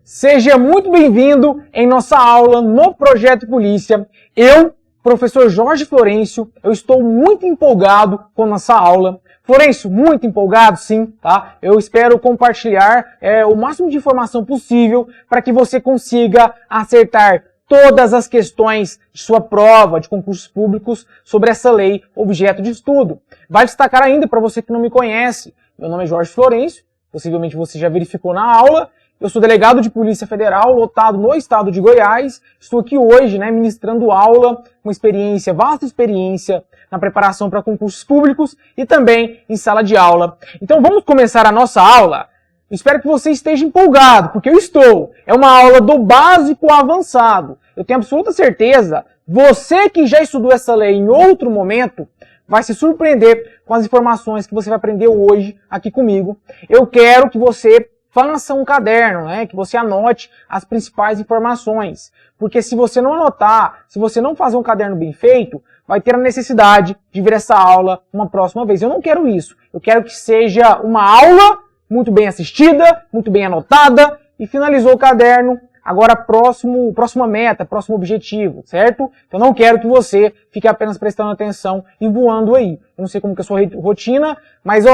Seja muito bem-vindo em nossa aula no Projeto Polícia. Eu, professor Jorge Florencio, eu estou muito empolgado com nossa aula. Florencio, muito empolgado, sim, tá? Eu espero compartilhar o máximo de informação possível para que você consiga acertar todas as questões de sua prova de concursos públicos sobre essa lei objeto de estudo. Vai destacar ainda, para você que não me conhece, meu nome é Jorge Florencio, possivelmente você já verificou na aula. Eu sou delegado de Polícia Federal, lotado no estado de Goiás. Estou aqui hoje, ministrando aula, uma experiência, vasta experiência na preparação para concursos públicos e também em sala de aula. Então vamos começar a nossa aula. Espero que você esteja empolgado, porque eu estou. É uma aula do básico ao avançado. Eu tenho absoluta certeza, você que já estudou essa lei em outro momento, vai se surpreender com as informações que você vai aprender hoje aqui comigo. Eu quero que você faça um caderno, que você anote as principais informações. Porque se você não anotar, se você não fazer um caderno bem feito, vai ter a necessidade de ver essa aula uma próxima vez. Eu não quero isso. Eu quero que seja uma aula muito bem assistida, muito bem anotada, e finalizou o caderno, agora próxima meta, próximo objetivo, certo? Então não quero que você fique apenas prestando atenção e voando aí. Eu não sei como que é a sua rotina, mas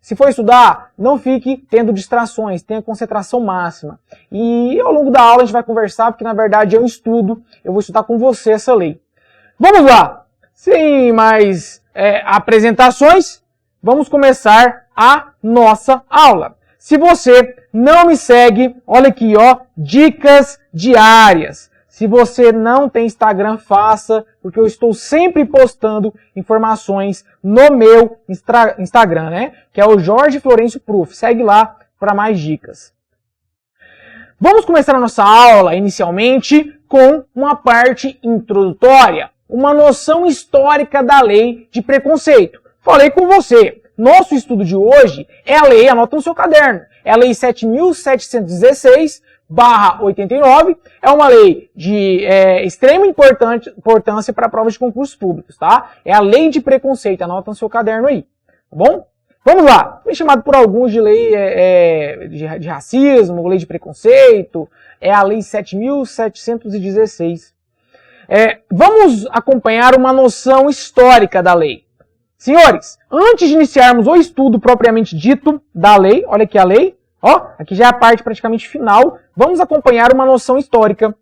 se for estudar, não fique tendo distrações, tenha concentração máxima. E ao longo da aula a gente vai conversar, porque na verdade eu vou estudar com você essa lei. Vamos lá! Sem mais apresentações, vamos começar a nossa aula. Se você não me segue, olha aqui, dicas diárias. Se você não tem Instagram, faça, porque eu estou sempre postando informações no meu Instagram, que é o Jorge Florencio Prof. Segue lá para mais dicas. Vamos começar a nossa aula, inicialmente, com uma parte introdutória, uma noção histórica da lei de preconceito. Falei com você, nosso estudo de hoje é a lei, anota no seu caderno, é a lei 7.716/89, é uma lei de extrema importância para provas de concursos públicos, tá? É a lei de preconceito, anota no seu caderno aí, tá bom? Vamos lá, foi chamado por alguns de lei de racismo, lei de preconceito, é a lei 7.716. Vamos acompanhar uma noção histórica da lei. Senhores, antes de iniciarmos o estudo propriamente dito da lei, olha aqui a lei, aqui já é a parte praticamente final, vamos acompanhar uma noção histórica.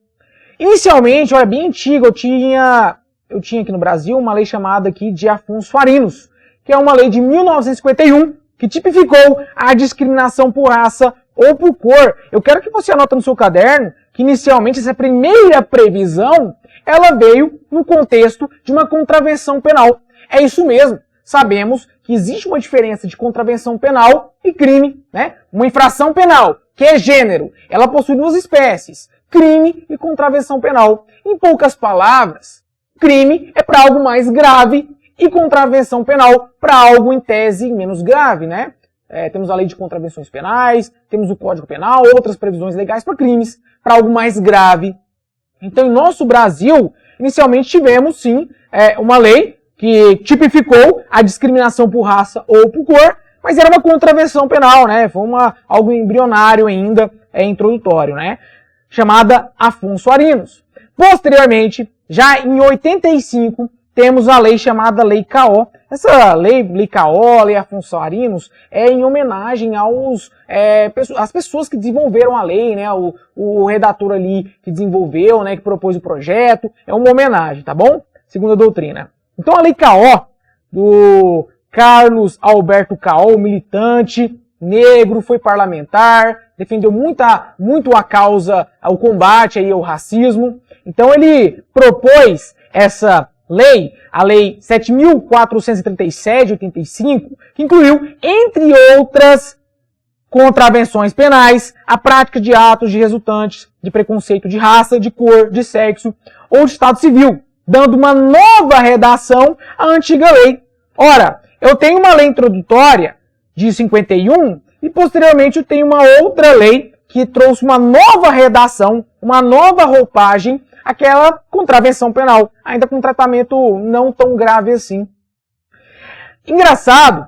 Inicialmente, bem antiga, eu tinha aqui no Brasil uma lei chamada aqui de Afonso Arinos, que é uma lei de 1951, que tipificou a discriminação por raça ou por cor. Eu quero que você anote no seu caderno que inicialmente essa primeira previsão, ela veio no contexto de uma contravenção penal. É isso mesmo. Sabemos que existe uma diferença de contravenção penal e crime, Uma infração penal, que é gênero, ela possui duas espécies, crime e contravenção penal. Em poucas palavras, crime é para algo mais grave e contravenção penal para algo em tese menos grave, Temos a lei de contravenções penais, temos o Código Penal, outras previsões legais para crimes, para algo mais grave. Então, em nosso Brasil, inicialmente tivemos, sim, uma lei que tipificou a discriminação por raça ou por cor, mas era uma contravenção penal, Foi algo embrionário ainda, introdutório, Chamada Afonso Arinos. Posteriormente, já em 85, temos a lei chamada Lei K.O. Essa lei K.O., Lei Afonso Arinos, é em homenagem às pessoas que desenvolveram a lei, o redator ali que desenvolveu, que propôs o projeto, é uma homenagem, tá bom? Segundo a doutrina. Então a Lei K.O., do Carlos Alberto K.O., militante, negro, foi parlamentar, defendeu muito a causa, o combate ao racismo. Então ele propôs essa lei, a Lei 7.437 de 85, que incluiu, entre outras contravenções penais, a prática de atos de resultantes de preconceito de raça, de cor, de sexo ou de estado civil, dando uma nova redação à antiga lei. Ora, eu tenho uma lei introdutória de 51 e posteriormente eu tenho uma outra lei que trouxe uma nova redação, uma nova roupagem, aquela contravenção penal, ainda com tratamento não tão grave assim. Engraçado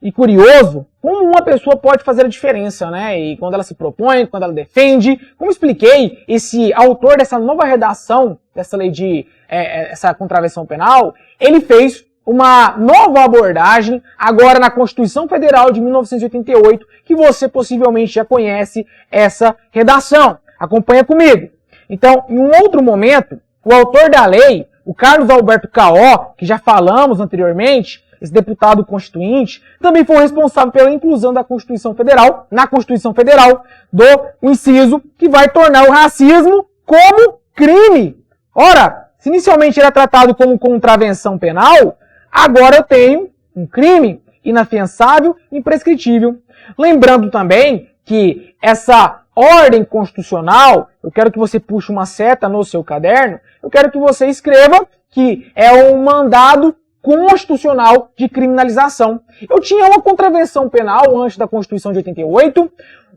e curioso como uma pessoa pode fazer a diferença, né? E quando ela se propõe, quando ela defende. Como expliquei, esse autor dessa nova redação, dessa lei de essa contravenção penal, ele fez uma nova abordagem, agora na Constituição Federal de 1988, que você possivelmente já conhece essa redação. Acompanha comigo. Então, em um outro momento, o autor da lei, o Carlos Alberto Caó, que já falamos anteriormente, esse deputado constituinte, também foi responsável pela inclusão da Constituição Federal, na Constituição Federal, do inciso que vai tornar o racismo como crime. Ora, se inicialmente era tratado como contravenção penal, agora eu tenho um crime inafiançável e imprescritível. Lembrando também que essa ordem constitucional, eu quero que você puxe uma seta no seu caderno, eu quero que você escreva que é um mandado constitucional de criminalização. Eu tinha uma contravenção penal antes da Constituição de 88,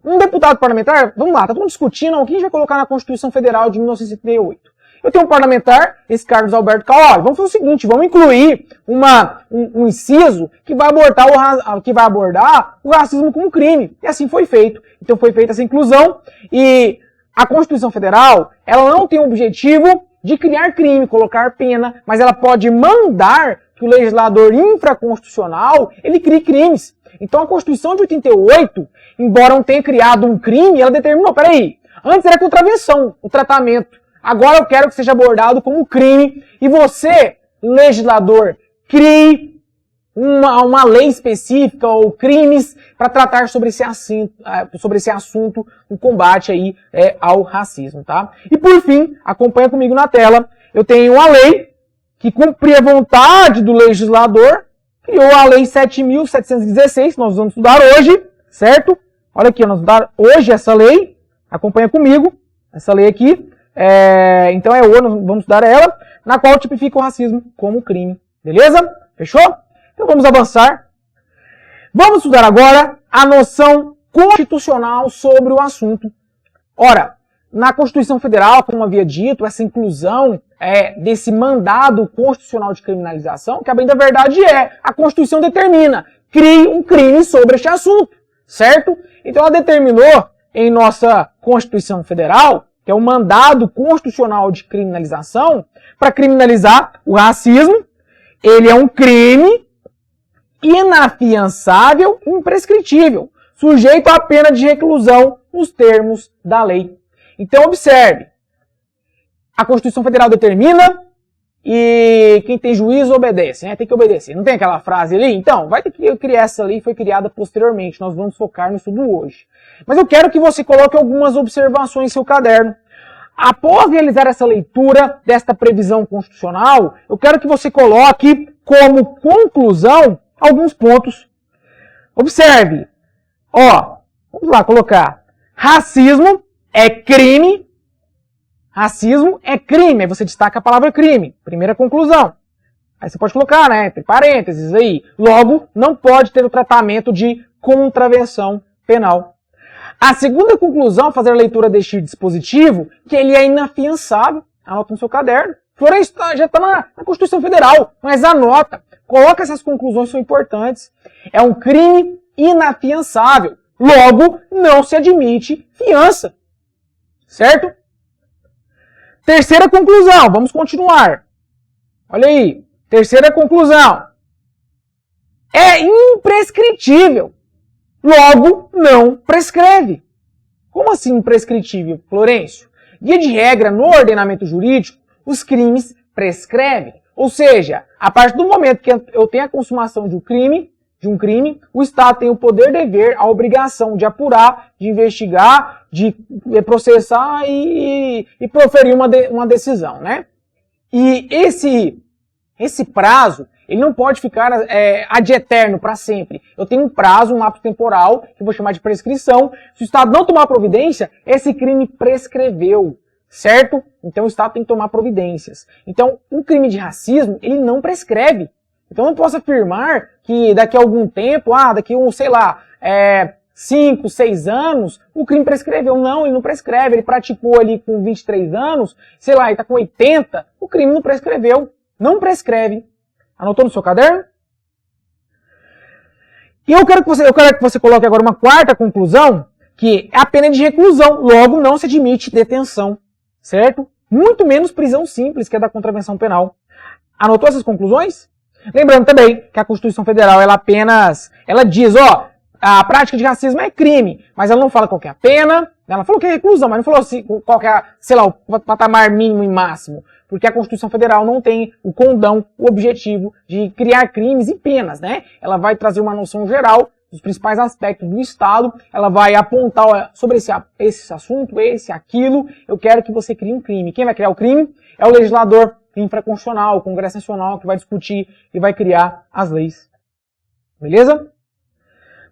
um deputado parlamentar, vamos lá, tá todo mundo discutindo, quem vai colocar na Constituição Federal de 1978? Eu tenho um parlamentar, esse Carlos Alberto Caó, vamos fazer o seguinte, vamos incluir um inciso que vai abordar o racismo como crime. E assim foi feito. Então foi feita essa inclusão e a Constituição Federal, ela não tem o objetivo de criar crime, colocar pena, mas ela pode mandar que o legislador infraconstitucional, ele crie crimes. Então a Constituição de 88, embora não tenha criado um crime, ela determinou, peraí, antes era contravenção, o tratamento. Agora eu quero que seja abordado como crime e você, legislador, crie uma lei específica ou crimes para tratar sobre esse assunto, o combate aí ao racismo, tá? E por fim, acompanha comigo na tela, eu tenho uma lei que cumpria a vontade do legislador, criou a Lei 7.716, que nós vamos estudar hoje, certo? Olha aqui, nós vamos estudar hoje essa lei, acompanha comigo, essa lei aqui. Então hoje nós vamos estudar ela, na qual tipifica o racismo como crime. Beleza? Fechou? Então vamos avançar. Vamos estudar agora a noção constitucional sobre o assunto. Ora, na Constituição Federal, como havia dito, essa inclusão desse mandado constitucional de criminalização, que a bem da verdade a Constituição determina, crie um crime sobre este assunto, certo? Então ela determinou em nossa Constituição Federal que é o mandado constitucional de criminalização, para criminalizar o racismo, ele é um crime inafiançável e imprescritível, sujeito à pena de reclusão nos termos da lei. Então, observe, a Constituição Federal determina e quem tem juízo obedece, né? Tem que obedecer. Não tem aquela frase ali? Então, vai ter que criar essa lei, foi criada posteriormente, nós vamos focar no estudo hoje. Mas eu quero que você coloque algumas observações em seu caderno. Após realizar essa leitura desta previsão constitucional, eu quero que você coloque como conclusão alguns pontos. Observe, vamos lá colocar, racismo é crime, aí você destaca a palavra crime, primeira conclusão. Aí você pode colocar, né, entre parênteses aí, logo, não pode ter o tratamento de contravenção penal. A segunda conclusão, fazer a leitura deste dispositivo, que ele é inafiançável, anota no seu caderno. Florencio já está na Constituição Federal, mas anota, coloca essas conclusões, são importantes. É um crime inafiançável, logo não se admite fiança, certo? Terceira conclusão, vamos continuar. Olha aí, terceira conclusão. É imprescritível. Logo, não prescreve. Como assim imprescritível, Florencio? Via de regra, no ordenamento jurídico, os crimes prescrevem. Ou seja, a partir do momento que eu tenho a consumação de um crime, o Estado tem o poder, dever, a obrigação de apurar, de investigar, de processar e proferir uma decisão, né? E esse prazo, ele não pode ficar ad eterno, para sempre. Eu tenho um prazo, um lapso temporal, que eu vou chamar de prescrição. Se o Estado não tomar providência, esse crime prescreveu, certo? Então o Estado tem que tomar providências. Então, um crime de racismo, ele não prescreve. Então eu não posso afirmar que daqui a algum tempo, daqui a 5, 6 anos, o crime prescreveu. Não, ele não prescreve. Ele praticou ali com 23 anos, ele está com 80, o crime não prescreveu. Não prescreve. Anotou no seu caderno? E eu quero que você coloque agora uma quarta conclusão, que a pena é de reclusão, logo não se admite detenção, certo? Muito menos prisão simples, que é da contravenção penal. Anotou essas conclusões? Lembrando também que a Constituição Federal, ela diz, ó, a prática de racismo é crime, mas ela não fala qual que é a pena, ela falou que é reclusão, mas não falou assim, qual que é, sei lá, o patamar mínimo e máximo, porque a Constituição Federal não tem o condão, o objetivo de criar crimes e penas, né? Ela vai trazer uma noção geral dos principais aspectos do Estado, ela vai apontar ó, sobre esse assunto, aquilo, eu quero que você crie um crime. Quem vai criar o crime é o legislador infraconstitucional, o Congresso Nacional, que vai discutir e vai criar as leis. Beleza?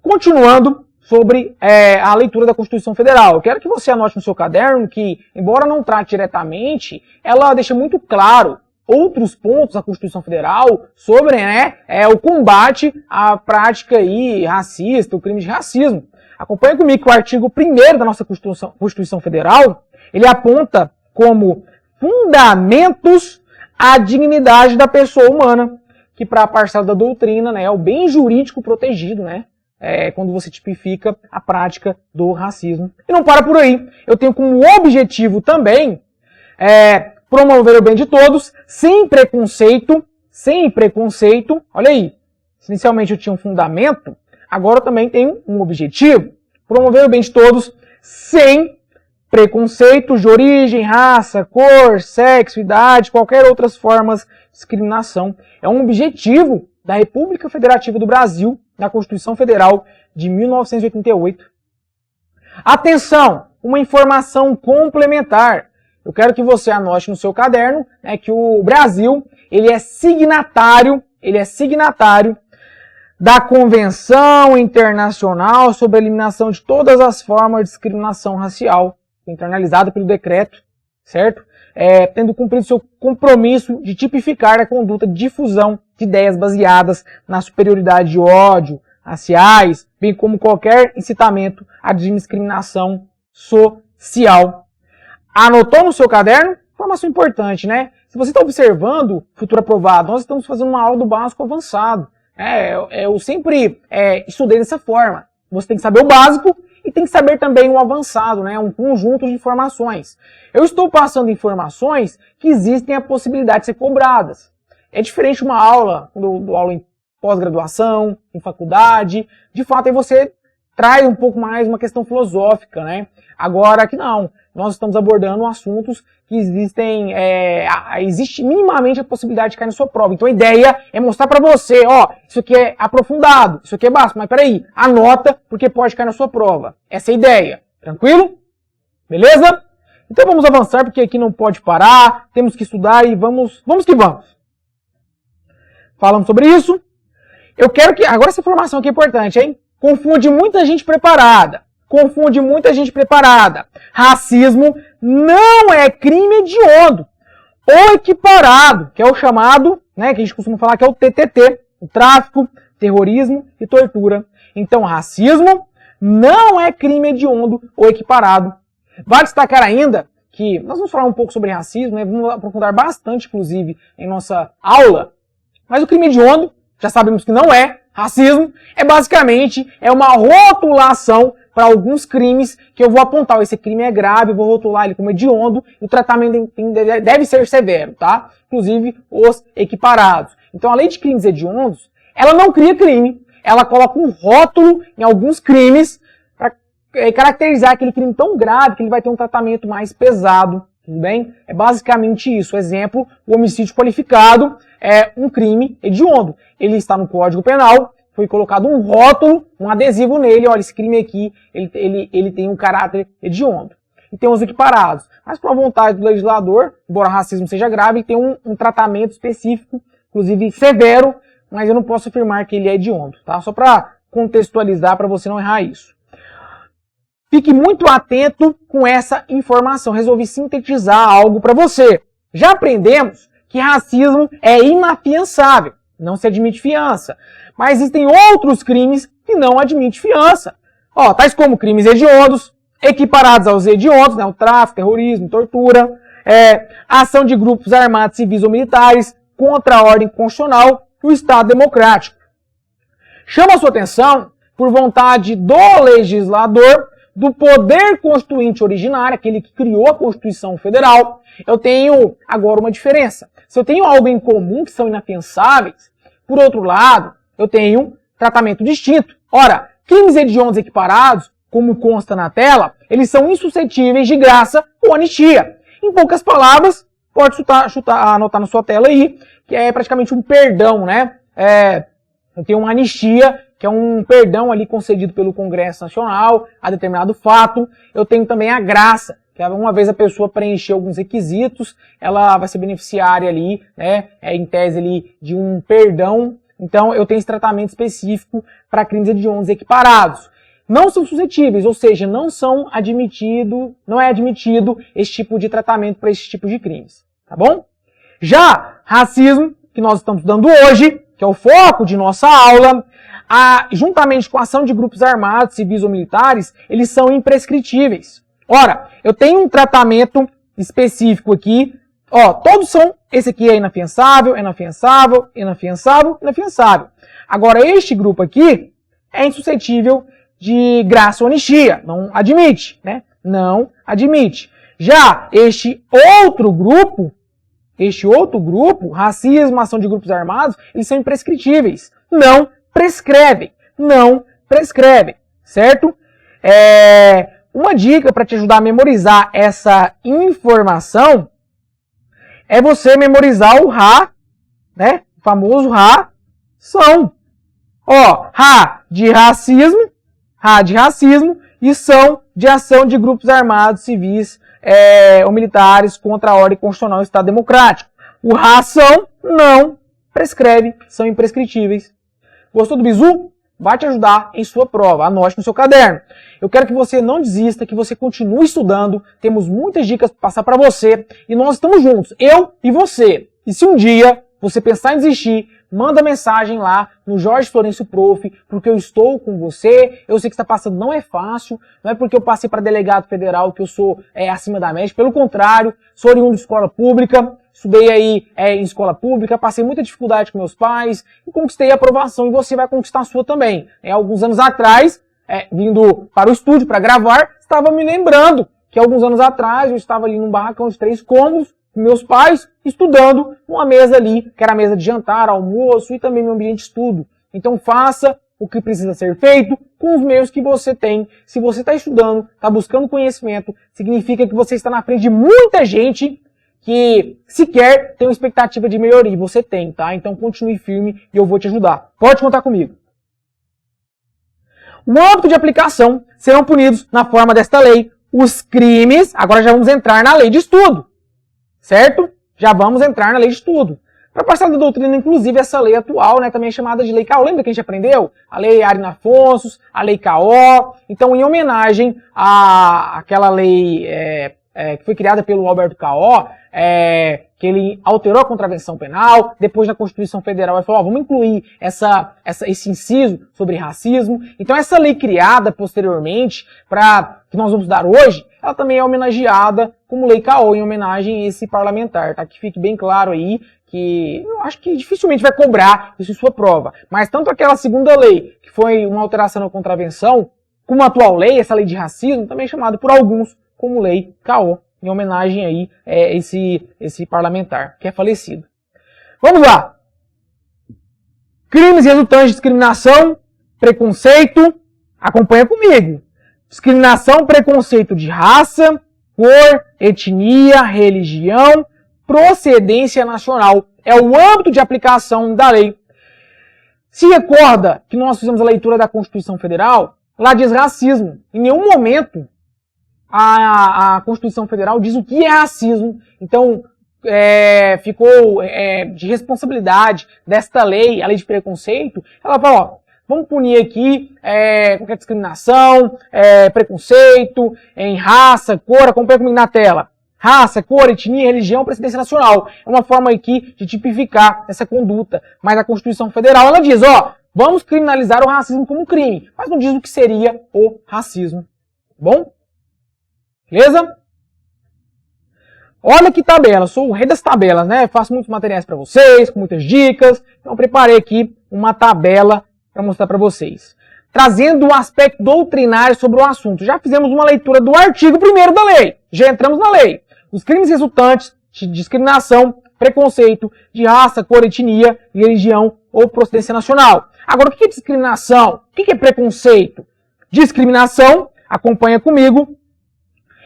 Continuando sobre a leitura da Constituição Federal. Eu quero que você anote no seu caderno que, embora não trate diretamente, ela deixa muito claro outros pontos da Constituição Federal sobre o combate à prática aí, racista, o crime de racismo. Acompanhe comigo que o artigo 1º da nossa Constituição Federal, ele aponta como fundamentos a dignidade da pessoa humana, que para a parcela da doutrina é o bem jurídico protegido, quando você tipifica a prática do racismo. E não para por aí. Eu tenho como objetivo também promover o bem de todos, sem preconceito, olha aí, inicialmente eu tinha um fundamento, agora eu também tenho um objetivo, promover o bem de todos, sem preconceitos de origem, raça, cor, sexo, idade, qualquer outras formas de discriminação. É um objetivo da República Federativa do Brasil, na Constituição Federal de 1988. Atenção, uma informação complementar. Eu quero que você anote no seu caderno que o Brasil ele é signatário da Convenção Internacional sobre a Eliminação de Todas as Formas de Discriminação Racial, internalizada pelo decreto, certo? Tendo cumprido seu compromisso de tipificar a conduta de difusão de ideias baseadas na superioridade de ódio, raciais, bem como qualquer incitamento à discriminação social. Anotou no seu caderno? Informação importante, Se você está observando futuro aprovado, nós estamos fazendo uma aula do básico avançado. Eu sempre estudei dessa forma. Você tem que saber o básico e tem que saber também o avançado, um conjunto de informações. Eu estou passando informações que existem a possibilidade de ser cobradas. É diferente de uma aula, quando eu dou aula em pós-graduação, em faculdade. De fato, aí você traz um pouco mais uma questão filosófica, Agora aqui não. Nós estamos abordando assuntos que existe minimamente a possibilidade de cair na sua prova. Então a ideia é mostrar para você, isso aqui é aprofundado, isso aqui é básico, mas peraí, anota porque pode cair na sua prova. Essa é a ideia. Tranquilo? Beleza? Então vamos avançar porque aqui não pode parar, temos que estudar e vamos que vamos. Falamos sobre isso. Eu quero que... Agora essa informação aqui é importante, hein? Confunde muita gente preparada. Racismo não é crime hediondo ou equiparado, que é o chamado, que a gente costuma falar que é o TTT, o tráfico, terrorismo e tortura. Então, racismo não é crime hediondo ou equiparado. Vale destacar ainda que nós vamos falar um pouco sobre racismo, vamos aprofundar bastante, inclusive, em nossa aula, mas o crime hediondo, já sabemos que não é racismo, basicamente uma rotulação para alguns crimes que eu vou apontar. Esse crime é grave, eu vou rotular ele como hediondo, e o tratamento deve ser severo, tá? Inclusive os equiparados. Então a lei de crimes hediondos, ela não cria crime, ela coloca um rótulo em alguns crimes para caracterizar aquele crime tão grave que ele vai ter um tratamento mais pesado, tudo bem? É basicamente isso. Exemplo, o homicídio qualificado é um crime hediondo. Ele está no Código Penal, foi colocado um rótulo, um adesivo nele, olha, esse crime aqui, ele tem um caráter hediondo. E tem os equiparados. Mas por vontade do legislador, embora o racismo seja grave, ele tem um tratamento específico, inclusive severo, mas eu não posso afirmar que ele é hediondo, tá? Só para contextualizar, para você não errar isso. Fique muito atento com essa informação. Resolvi sintetizar algo para você. Já aprendemos que racismo é inafiançável, não se admite fiança. Mas existem outros crimes que não admitem fiança. Tais como crimes hediondos, equiparados aos hediondos, o tráfico, terrorismo, tortura, ação de grupos armados, civis ou militares contra a ordem constitucional e o Estado democrático. Chama a sua atenção, por vontade do legislador, do poder constituinte originário, aquele que criou a Constituição Federal, eu tenho agora uma diferença. Se eu tenho algo em comum que são inafiançáveis, por outro lado, eu tenho tratamento distinto. Ora, crimes hediondos equiparados, como consta na tela, eles são insuscetíveis de graça ou anistia. Em poucas palavras, pode anotar na sua tela aí, que é praticamente um perdão, né? Eu tenho uma anistia, que é um perdão ali concedido pelo Congresso Nacional a determinado fato. Eu tenho também a graça, que é uma vez a pessoa preencher alguns requisitos, ela vai ser beneficiária ali, né? Em tese ali de um perdão. Então eu tenho esse tratamento específico para crimes hediondos equiparados. Não são suscetíveis, ou seja, não é admitido esse tipo de tratamento para esse tipo de crimes, tá bom? Já racismo, que nós estamos estudando hoje, que é o foco de nossa aula, juntamente com a ação de grupos armados, civis ou militares, eles são imprescritíveis. Ora, eu tenho um tratamento específico aqui, todos são, esse aqui é inafiançável, inafiançável, inafiançável, inafiançável. Agora, este grupo aqui é insuscetível de graça ou anistia, não admite, né? Não admite. Já este outro grupo, racismo, ação de grupos armados, eles são imprescritíveis. Não prescrevem, certo? Uma dica para te ajudar a memorizar essa informação é você memorizar o RA, né? O famoso ração. Ra de racismo e são de ação de grupos armados, civis ou militares contra a ordem constitucional e Estado democrático. O ração não prescreve, são imprescritíveis. Gostou do bizu? Vai te ajudar em sua prova, anote no seu caderno. Eu quero que você não desista, que você continue estudando, temos muitas dicas para passar para você e nós estamos juntos, eu e você. E se um dia você pensar em desistir, manda mensagem lá no Jorge Florencio Prof, porque eu estou com você, eu sei que está passando, não é fácil, não é porque eu passei para delegado federal que eu sou acima da média, pelo contrário, sou oriundo de escola pública, estudei aí em escola pública, passei muita dificuldade com meus pais e conquistei a aprovação e você vai conquistar a sua também. Alguns anos atrás, vindo para o estúdio para gravar, estava me lembrando que alguns anos atrás eu estava ali num barracão de 3 cômodos, com meus pais, estudando numa mesa ali, que era a mesa de jantar, almoço e também meu ambiente de estudo. Então faça o que precisa ser feito com os meios que você tem. Se você está estudando, está buscando conhecimento, significa que você está na frente de muita gente que sequer tem uma expectativa de melhoria. Você tem, tá? Então continue firme e eu vou te ajudar. Pode contar comigo. No âmbito de aplicação, serão punidos na forma desta lei os crimes. Agora já vamos entrar na lei de estudo. Certo? Já vamos entrar na lei de estudo. Para passar da doutrina, inclusive, essa lei atual, né, também é chamada de Lei Caô. Lembra que a gente aprendeu? A Lei Arina Afonso, a Lei Caô. Então, em homenagem àquela lei que foi criada pelo Alberto Caô, que ele alterou a contravenção penal, depois na Constituição Federal ele falou, vamos incluir esse inciso sobre racismo. Então essa lei criada posteriormente, que nós vamos dar hoje, ela também é homenageada como Lei Caô, em homenagem a esse parlamentar, tá? Que fique bem claro aí, que eu acho que dificilmente vai cobrar isso em sua prova. Mas tanto aquela segunda lei, que foi uma alteração na contravenção, como a atual lei, essa lei de racismo, também é chamada por alguns como Lei Caô, em homenagem aí a esse parlamentar que é falecido. Vamos lá! Crimes resultantes de discriminação, preconceito, acompanha comigo. Discriminação, preconceito de raça, cor, etnia, religião, procedência nacional. É o âmbito de aplicação da lei. Se recorda que nós fizemos a leitura da Constituição Federal, lá diz racismo. Em nenhum momento a Constituição Federal diz o que é racismo. Então, ficou de responsabilidade desta lei, a lei de preconceito, ela fala, vamos punir aqui qualquer discriminação, preconceito, em raça, cor, acompanha comigo na tela. Raça, cor, etnia, religião, procedência nacional. É uma forma aqui de tipificar essa conduta. Mas a Constituição Federal, ela diz, vamos criminalizar o racismo como crime, mas não diz o que seria o racismo. Bom? Beleza? Olha que tabela, sou o rei das tabelas, né? Faço muitos materiais para vocês, com muitas dicas. Então preparei aqui uma tabela para mostrar para vocês. Trazendo um aspecto doutrinário sobre o assunto. Já fizemos uma leitura do artigo 1º da lei. Já entramos na lei. Os crimes resultantes de discriminação, preconceito de raça, cor, etnia, religião ou procedência nacional. Agora, o que é discriminação? O que é preconceito? Discriminação, acompanha comigo,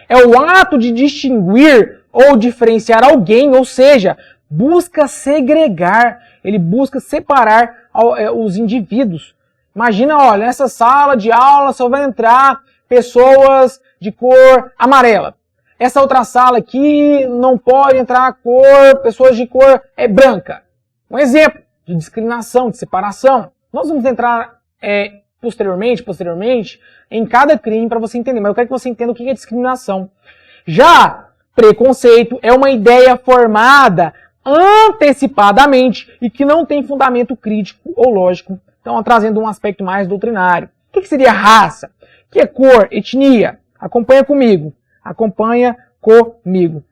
é o ato de distinguir ou diferenciar alguém, ou seja, busca segregar, ele busca separar os indivíduos. Imagina, olha, nessa sala de aula só vai entrar pessoas de cor amarela. Essa outra sala aqui não pode entrar pessoas de cor branca. Um exemplo de discriminação, de separação. Nós vamos entrar posteriormente, em cada crime para você entender. Mas eu quero que você entenda o que é discriminação. Já preconceito é uma ideia formada antecipadamente e que não tem fundamento crítico ou lógico. Então, trazendo um aspecto mais doutrinário. O que seria raça? O que é cor, etnia? Acompanha comigo.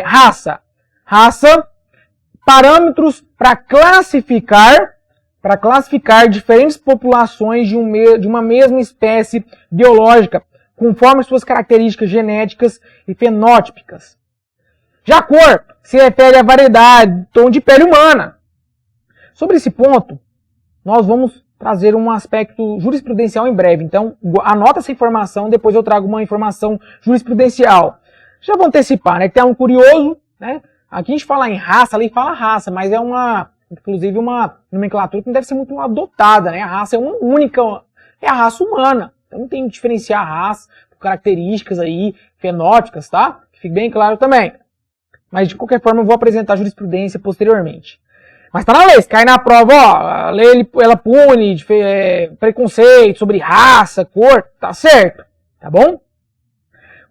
Raça. Raça, parâmetros para classificar diferentes populações de uma mesma espécie biológica, conforme suas características genéticas e fenótipicas. Já cor se refere à variedade, tom de pele humana. Sobre esse ponto, nós vamos trazer um aspecto jurisprudencial em breve. Então, anota essa informação, depois eu trago uma informação jurisprudencial. Já vou antecipar, né? Que tem um curioso, né? Aqui a gente fala em raça, a lei fala raça, mas inclusive uma nomenclatura que não deve ser muito adotada, né? A raça é uma única, é a raça humana. Então não tem que diferenciar a raça por características aí, fenóticas, tá? Que fique bem claro também. Mas de qualquer forma eu vou apresentar a jurisprudência posteriormente. Mas tá na lei, se cai na prova, ó, a lei ela pune preconceito sobre raça, cor, tá certo, tá bom?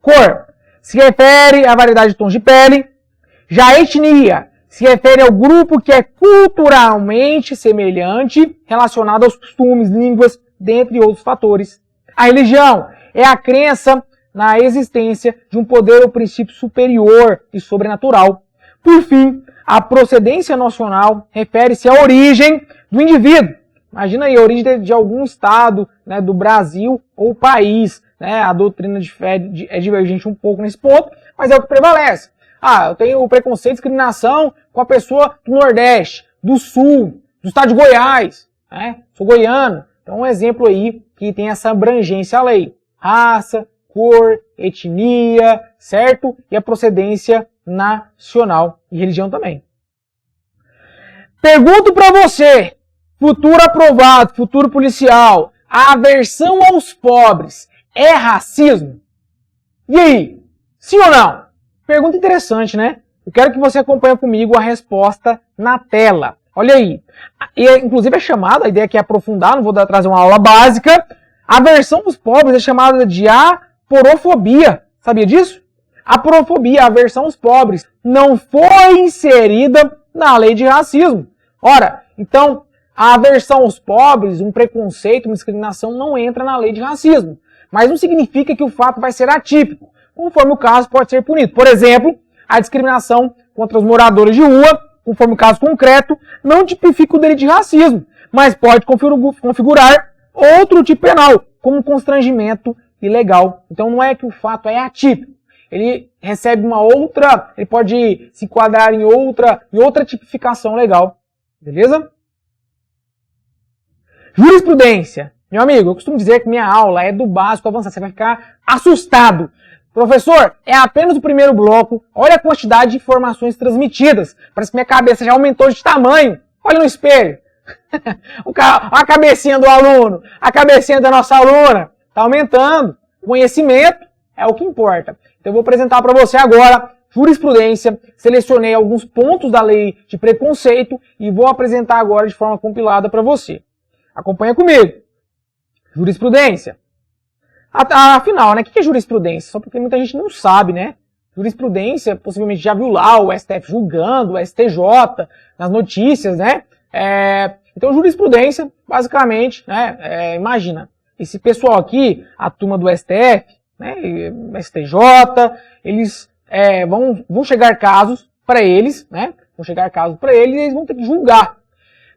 Cor se refere à variedade de tons de pele. Já a etnia se refere ao grupo que é culturalmente semelhante, relacionado aos costumes, línguas, dentre outros fatores. A religião é a crença na existência de um poder ou princípio superior e sobrenatural. Por fim, a procedência nacional refere-se à origem do indivíduo. Imagina aí, a origem de algum estado, né, do Brasil ou país. Né, a doutrina de fé é divergente um pouco nesse ponto, mas é o que prevalece. Eu tenho preconceito, discriminação com a pessoa do Nordeste, do Sul, do estado de Goiás. Né? Sou goiano. Então, um exemplo aí que tem essa abrangência à lei. Raça, cor, etnia, certo? E a procedência nacional e religião também. Pergunto para você, futuro aprovado, futuro policial, a aversão aos pobres é racismo? E aí? Sim ou não? Pergunta interessante, né? Eu quero que você acompanhe comigo a resposta na tela. Olha aí. E, inclusive é chamada, a ideia aqui é aprofundar, não vou trazer uma aula básica. A aversão aos pobres é chamada de aporofobia. Sabia disso? Aporofobia, a aversão aos pobres, não foi inserida na lei de racismo. Ora, então, a aversão aos pobres, um preconceito, uma discriminação não entra na lei de racismo. Mas não significa que o fato vai ser atípico. Conforme o caso, pode ser punido. Por exemplo, a discriminação contra os moradores de rua, conforme o caso concreto, não tipifica o delito de racismo, mas pode configurar outro tipo penal, como constrangimento ilegal. Então não é que o fato é atípico. Ele recebe ele pode se enquadrar em outra tipificação legal. Beleza? Jurisprudência. Meu amigo, eu costumo dizer que minha aula é do básico avançado. Você vai ficar assustado. Professor, é apenas o primeiro bloco. Olha a quantidade de informações transmitidas. Parece que minha cabeça já aumentou de tamanho. Olha no espelho. A cabecinha do aluno, a cabecinha da nossa aluna. Está aumentando. Conhecimento é o que importa. Então eu vou apresentar para você agora jurisprudência. Selecionei alguns pontos da lei de preconceito e vou apresentar agora de forma compilada para você. Acompanha comigo. Jurisprudência. Afinal, né? O que é jurisprudência? Só porque muita gente não sabe, né? Jurisprudência, possivelmente já viu lá o STF julgando, o STJ, nas notícias, né? Então, jurisprudência, basicamente, né? Imagina, esse pessoal aqui, a turma do STF, né? STJ, eles vão chegar casos para eles, né? Vão chegar casos para eles e eles vão ter que julgar.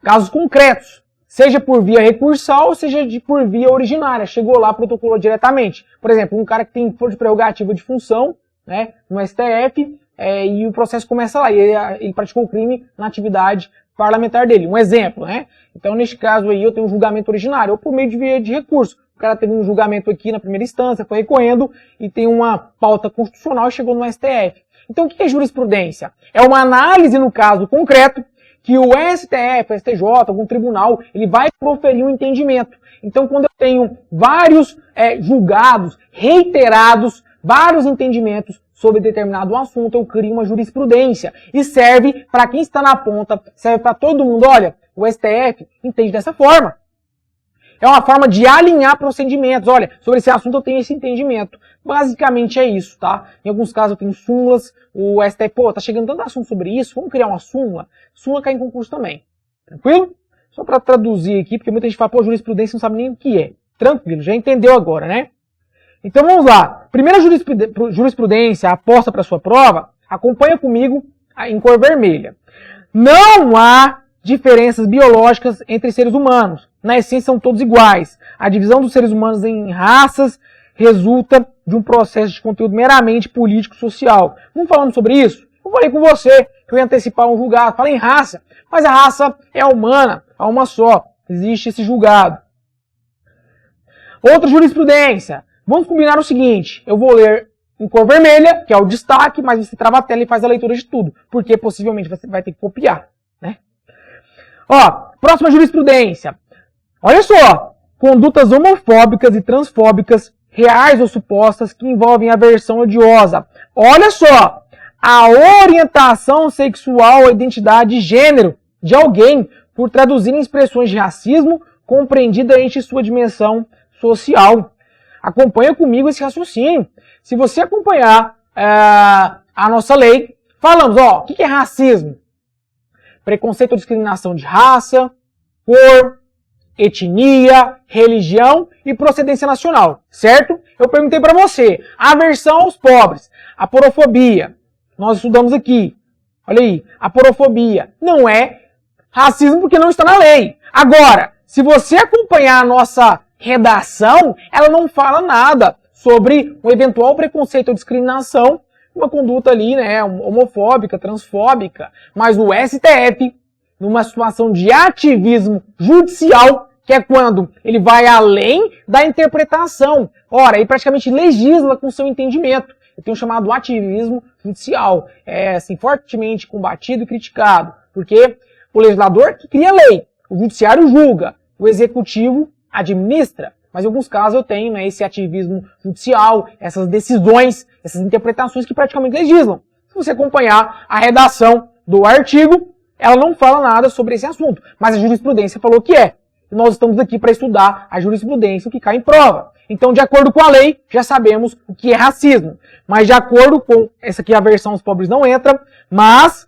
Casos concretos, seja por via recursal, seja por via originária. Chegou lá, protocolou diretamente. Por exemplo, um cara que tem força de prerrogativa de função, né, no STF, e o processo começa lá, e ele praticou o crime na atividade parlamentar dele. Um exemplo, né? Então, neste caso aí, eu tenho um julgamento originário, ou por meio de via de recurso. O cara teve um julgamento aqui na primeira instância, foi recorrendo, e tem uma pauta constitucional e chegou no STF. Então, o que é jurisprudência? É uma análise, no caso concreto, que o STF, o STJ, algum tribunal, ele vai proferir um entendimento. Então, quando eu tenho vários julgados, reiterados, vários entendimentos sobre determinado assunto, eu crio uma jurisprudência. E serve para quem está na ponta, serve para todo mundo. Olha, o STF entende dessa forma. É uma forma de alinhar procedimentos. Olha, sobre esse assunto eu tenho esse entendimento. Basicamente é isso, tá? Em alguns casos eu tenho súmulas, o STF, tá chegando tanto assunto sobre isso, vamos criar uma súmula? Súmula cai em concurso também. Tranquilo? Só para traduzir aqui, porque muita gente fala, jurisprudência não sabe nem o que é. Tranquilo, já entendeu agora, né? Então vamos lá. Primeira jurisprudência aposta para sua prova, acompanha comigo em cor vermelha. Não há diferenças biológicas entre seres humanos. Na essência são todos iguais. A divisão dos seres humanos em raças resulta de um processo de conteúdo meramente político-social. Vamos falando sobre isso? Eu falei com você que eu ia antecipar um julgado. Falei em raça, mas a raça é humana, há uma só. Existe esse julgado. Outra jurisprudência. Vamos combinar o seguinte, eu vou ler em cor vermelha, que é o destaque, mas você trava a tela e faz a leitura de tudo, porque possivelmente você vai ter que copiar, né? Ó, próxima jurisprudência. Olha só, condutas homofóbicas e transfóbicas, reais ou supostas, que envolvem aversão odiosa. Olha só, a orientação sexual ou identidade de gênero de alguém por traduzir em expressões de racismo compreendida em sua dimensão social. Acompanha comigo esse raciocínio. Se você acompanhar a nossa lei, falamos, ó, o que é racismo? Preconceito ou discriminação de raça, cor, etnia, religião e procedência nacional, certo? Eu perguntei para você, aversão aos pobres, aporofobia, nós estudamos aqui, olha aí, aporofobia não é racismo porque não está na lei. Agora, se você acompanhar a nossa redação, ela não fala nada sobre um eventual preconceito ou discriminação, uma conduta ali, né, homofóbica, transfóbica, mas o STF, numa situação de ativismo judicial, que é quando ele vai além da interpretação. Ora, ele praticamente legisla com seu entendimento. Eu tenho chamado ativismo judicial. É assim, fortemente combatido e criticado, porque o legislador que cria lei, o judiciário julga, o executivo administra. Mas em alguns casos eu tenho, né, esse ativismo judicial, essas decisões, essas interpretações que praticamente legislam. Se você acompanhar a redação do artigo, ela não fala nada sobre esse assunto, mas a jurisprudência falou que é. E nós estamos aqui para estudar a jurisprudência, o que cai em prova. Então, de acordo com a lei, já sabemos o que é racismo. Mas de acordo com essa aqui, a versão os pobres não entra, mas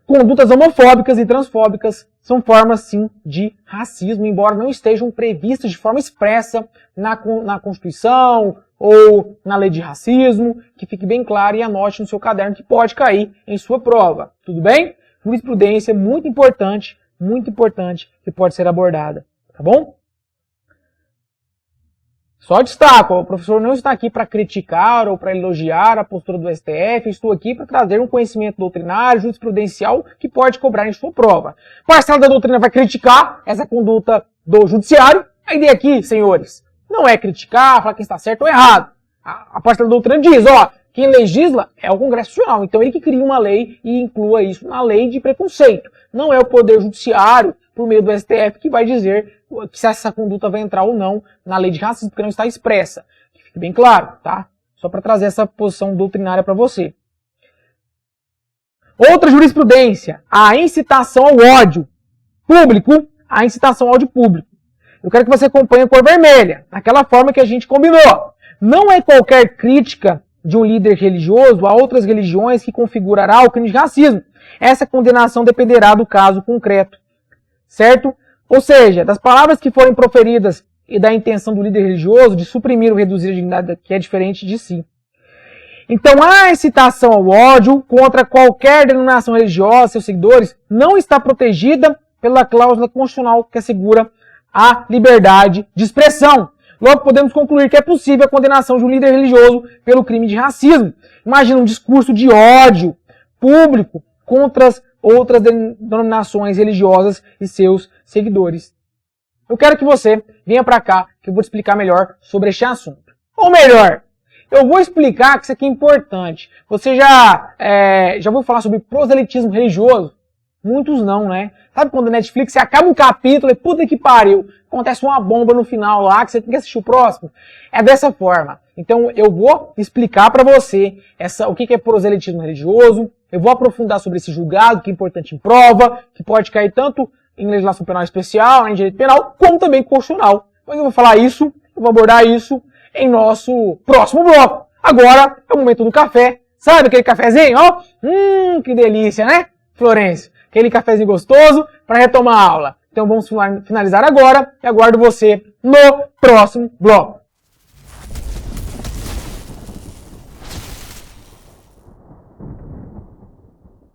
condutas homofóbicas e transfóbicas são formas, sim, de racismo, embora não estejam previstas de forma expressa na Constituição ou na lei de racismo, que fique bem claro e anote no seu caderno que pode cair em sua prova. Tudo bem? Jurisprudência muito importante, que pode ser abordada. Tá bom? Só destaco, o professor não está aqui para criticar ou para elogiar a postura do STF, eu estou aqui para trazer um conhecimento doutrinário, jurisprudencial, que pode cobrar em sua prova. Parcela da doutrina vai criticar essa conduta do judiciário. A ideia aqui, senhores, não é criticar, falar quem está certo ou errado. A parcela da doutrina diz, ó, quem legisla é o Congresso Nacional, então ele que cria uma lei e inclua isso na lei de preconceito. Não é o Poder Judiciário, por meio do STF, que vai dizer se essa conduta vai entrar ou não na lei de racismo, porque não está expressa. Que fique bem claro, tá? Só para trazer essa posição doutrinária para você. Outra jurisprudência, a incitação ao ódio público, a incitação ao ódio público. Eu quero que você acompanhe a cor vermelha, daquela forma que a gente combinou. Não é qualquer crítica de um líder religioso a outras religiões que configurará o crime de racismo. Essa condenação dependerá do caso concreto, certo? Ou seja, das palavras que forem proferidas e da intenção do líder religioso de suprimir ou reduzir a dignidade que é diferente de si. Então, a incitação ao ódio contra qualquer denominação religiosa, seus seguidores, não está protegida pela cláusula constitucional que assegura a liberdade de expressão. Logo, podemos concluir que é possível a condenação de um líder religioso pelo crime de racismo. Imagina um discurso de ódio público contra as outras denominações religiosas e seus seguidores. Eu quero que você venha para cá, que eu vou te explicar melhor sobre este assunto. Ou melhor, eu vou explicar que isso aqui é importante. Você já ouviu falar sobre proselitismo religioso? Muitos não, né? Sabe quando a Netflix você acaba um capítulo e puta que pariu, acontece uma bomba no final lá que você tem que assistir o próximo? É dessa forma. Então eu vou explicar para você o que é proselitismo religioso, eu vou aprofundar sobre esse julgado, que é importante em prova, que pode cair tanto em legislação penal especial, em direito penal, como também constitucional. Mas eu vou falar isso, eu vou abordar isso em nosso próximo bloco. Agora é o momento do café. Sabe aquele cafezinho, ó? Que delícia, né, Florencio? Aquele cafezinho gostoso para retomar a aula. Então vamos finalizar agora e aguardo você no próximo bloco.